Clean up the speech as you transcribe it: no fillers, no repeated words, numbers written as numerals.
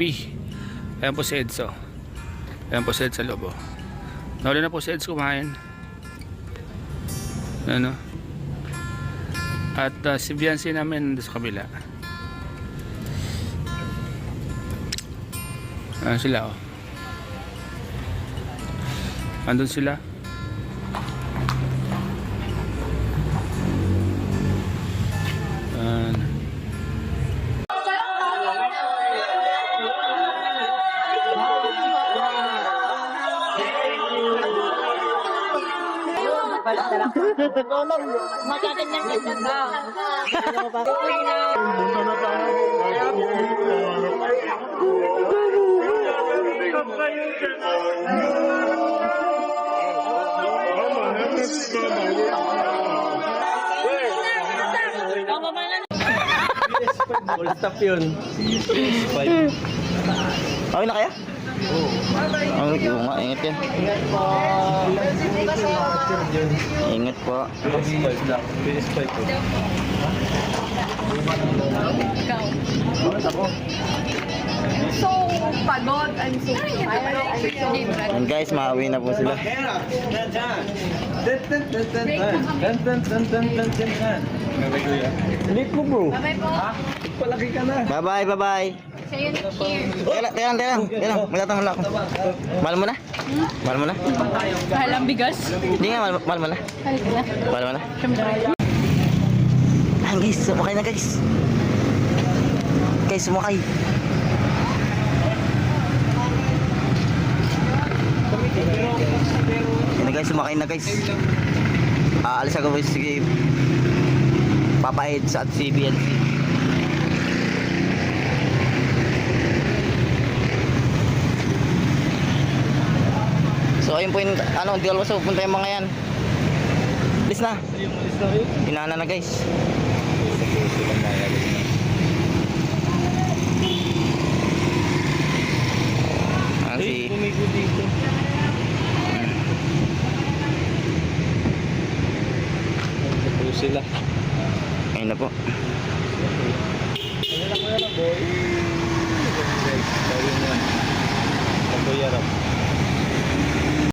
Shopee. Ayan po si Eds, oh. Ayan po si Eds sa loob, oh. Nauli na po si Eds kumain. Ano? At si Biancy namin nandun sa kabila. Ayan sila, oh. Andun sila. Full stop yun. Okay na kaya? Oo. Oo nga, ingat yan. Ingat po. Ingat po. PS5 lang. PS5 po. Ikaw. Bakit ako? So pagod. I'm so tired. And guys, maawi na po sila. Late mo bro. Bye-bye po. Palaki ka na. Bye-bye, bye-bye. Sa'yo na cheers. Teka lang. May tatanghal ako. Mahal mo na? Mahal mo na? Mahal ang bigas. Hindi nga, mahal mo na. Mahal ka na. Mahal mo na? Siyempre. Ayan guys, sumakay na guys. Guys, sumakay. Ayan na guys, sumakay na guys. Aalis ako guys, sige. Papa Eds at si BNC. So ayun po yung di alam sa pupunta yung mga yan. Alis na. Inana na guys. Si Pumigo dito. Ito sila. ayun na po. Ayun na boy. Guys, gawin yan. Ang boy yarap.